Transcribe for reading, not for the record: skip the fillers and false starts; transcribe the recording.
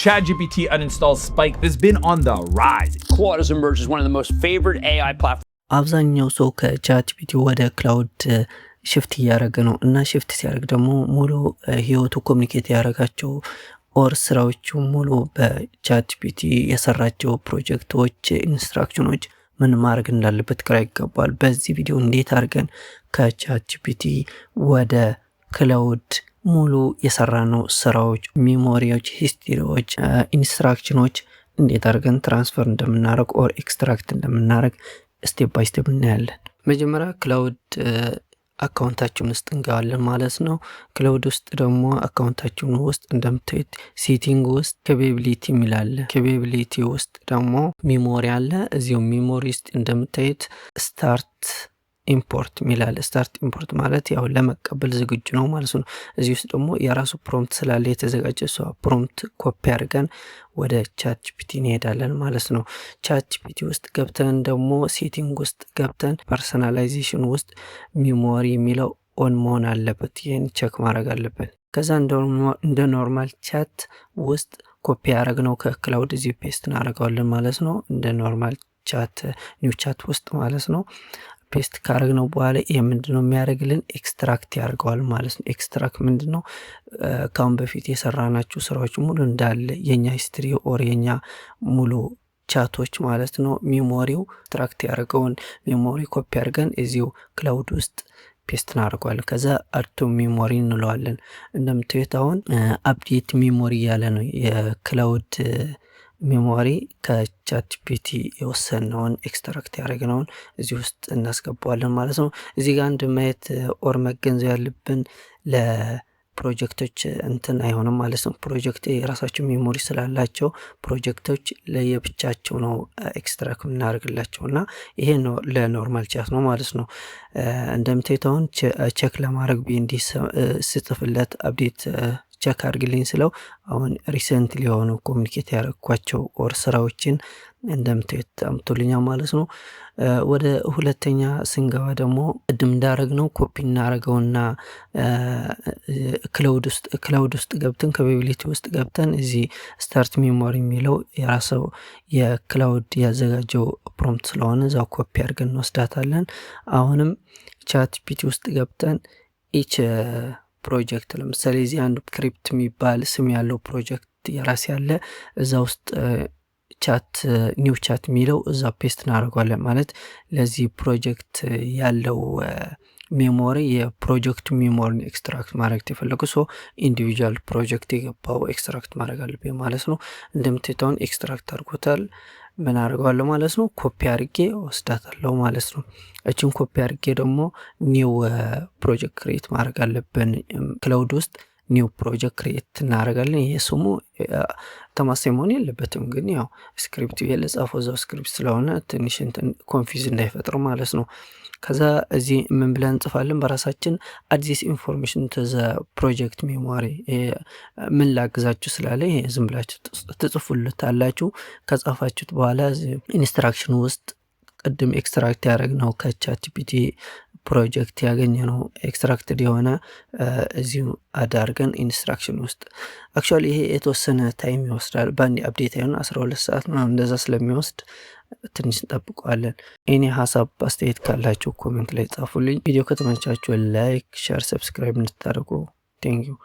ChatGPT uninstalls spike has been on the rise. Claude has emerged as one of the most favored AI platforms. አብዛኛው ሰው ከቻትጂፒቲ ወደ ክላውድ ሽፍት እያደረገ ነው እና ሽፍት ሲያደርግ ደግሞ ሙሉ ህይወቱ ኮሚኒኬት ያደረጋቸው ኦር ስራዎቹ ሙሉ በቻትጂፒቲ የሰራቸው ፕሮጀክቶች ኢንስትራክሽኖች ምን ማድረግ እንዳለበት ግራ ይገባል። በዚህ ቪዲዮ እንዴት አድርገን ከቻትጂፒቲ ወደ ክላውድ ሙሉ የሰራነው ስራዎች፣ ሜሞሪዎች፣ ሂስትሪዎች፣ ኢንስትራክሽኖች እንዴት አድርገን ትራንስፈር እንደምናደርግ ኦር ኤክስትራክት እንደምናደርግ ስቴፕ ባይ ስቴፕ እናያለን። መጀመሪያ ክላውድ አካውንታችን ውስጥ እንገባለን ማለት ነው። ክላውድ ውስጥ ደግሞ አካውንታችን ውስጥ እንደምታዩት ሴቲንግ ውስጥ ኬፓቢሊቲ ሚላል፣ ኬፓቢሊቲ ውስጥ ደግሞ ሜሞሪ አለ። እዚሁ ሜሞሪ ውስጥ እንደምታዩት ስታርት ኢምፖርት ሚላል። ስታርት ኢምፖርት ማለት ያው ለመቀበል ዝግጁ ነው ማለት ነው። እዚህ ውስጥ ደግሞ የራሱ ፕሮምፕት ስላለ የተዘጋጀ ሰው ፕሮምፕት ኮፒ አድርገን ወደ ቻትጂፒቲ እንሄዳለን ማለት ነው። ቻትጂፒቲ ውስጥ ገብተን ደግሞ ሴቲንግ ውስጥ ገብተን ፐርሰናላይዜሽን ውስጥ ሜሞሪ የሚለው ኦን መሆን አለበት። ይህን ቼክ ማድረግ አለብን። ከዛ እንደ ኖርማል ቻት ውስጥ ኮፒ ያደረግነው ከክላውድ እዚህ ፔስት እናደርገዋለን ማለት ነው። እንደ ኖርማል ቻት ኒው ቻት ውስጥ ማለት ነው። ፔስት ካረግነው በኋላ ይሄ ምንድነው የሚያደርግልን? ኤክስትራክት ያደርገዋል ማለት ነው። ኤክስትራክት ምንድነው? ካሁን በፊት የሰራናቸው ስራዎች ሙሉ እንዳለ የኛ ሂስትሪ ኦር የኛ ሙሉ ቻቶች ማለት ነው ሜሞሪው ኤክስትራክት ያደርገውን ሜሞሪ ኮፒ አድርገን እዚሁ ክላውድ ውስጥ ፔስት እናደርገዋለን። ከዛ አድቶ ሜሞሪ እንለዋለን። እንደምታዩት አሁን አፕዴት ሜሞሪ ያለ ነው የክላውድ ሜሞሪ ከቻትጂፒቲ የወሰነውን ኤክስትራክት ያደረግነውን እዚህ ውስጥ እናስገባዋለን ማለት ነው። እዚህ ጋር አንድ ማየት ኦር መገንዘብ ያለብን ለፕሮጀክቶች እንትን አይሆንም ማለት ነው። ፕሮጀክት የራሳቸው ሜሞሪ ስላላቸው ፕሮጀክቶች ለየብቻቸው ነው ኤክስትራክት እናደርግላቸው እና ይሄ ነው ለኖርማል ቻት ነው ማለት ነው። እንደምታዩት አሁን ቼክ ለማድረግ ቢንዲ ስጽፍለት አፕዴት ቼክ አድርግልኝ ስለው አሁን ሪሰንትሊ የሆኑ ኮሚኒኬት ያደረኳቸው ኦር ስራዎችን እንደምታዩት አምጥቶልኛል ማለት ነው። ወደ ሁለተኛ ስንገባ ደግሞ ቅድም እንዳደረግነው ኮፒ እናደርገውና ክላውድ ውስጥ ገብተን ኬፓቢሊቲ ውስጥ ገብተን እዚህ ስታርት ሜሞሪ የሚለው የራስዎ የክላውድ ያዘጋጀው ፕሮምፕት ስለሆነ እዛው ኮፒ አድርገን እንወስዳታለን። አሁንም ቻትጂፒቲ ውስጥ ገብተን ኢች ፕሮጀክት ለምሳሌ እዚህ አንዱ ክሪፕት የሚባል ስም ያለው ፕሮጀክት የራስ ያለ እዛ ውስጥ ቻት ኒው ቻት የሚለው እዛ ፔስት እናደርገዋለን ማለት ለዚህ ፕሮጀክት ያለው ሜሞሪ የፕሮጀክቱ ሜሞሪን ኤክስትራክት ማድረግ ተፈልጎ ሶ ኢንዲቪጁዋል ፕሮጀክት የገባው ኤክስትራክት ማድረግ አለብኝ ማለት ነው። እንደምትታውን ኤክስትራክት አድርጎታል። ምን አድርገዋለሁ ማለት ነው? ኮፒ አድርጌ ወስዳታለሁ ማለት ነው። እቺን ኮፒ አድርጌ ደግሞ ኒው ፕሮጀክት ክሬት ማድረግ አለብን። ክላውድ ውስጥ ኒው ፕሮጀክት ክሬት እናደርጋለን። ይሄ ስሙ ተማሳይ መሆን የለበትም፣ ግን ያው ስክሪፕት የለጻፈው እዛው ስክሪፕት ስለሆነ ትንሽ እንትን ኮንፊውዝ እንዳይፈጥር ማለት ነው። ከዛ እዚህ ምን ብለን እንጽፋለን? በራሳችን አዲስ ኢንፎርሜሽን ተዘ ፕሮጀክት ሜሞሪ ምን ላግዛችሁ ስላለ ይሄ ዝም ብላችሁ ትጽፉልታላችሁ። ከጻፋችሁት በኋላ ኢንስትራክሽን ውስጥ ቅድም ኤክስትራክት ያደረግነው ከቻትጂፒቲ ፕሮጀክት ያገኘነው ኤክስትራክትድ የሆነ እዚሁ አዳርገን ኢንስትራክሽን ውስጥ አክቹአሊ ይሄ የተወሰነ ታይም ይወስዳል። በአንድ አፕዴት አይሆን 12 ሰዓት ነው እንደዛ ስለሚወስድ ትንሽ እንጠብቀዋለን። እኔ ሀሳብ አስተያየት ካላችሁ ኮሜንት ላይ ጻፉልኝ። ቪዲዮ ከተመቻችሁ ላይክ፣ ሼር፣ ሰብስክራይብ እንድታደርጉ ቴንክ ዩ።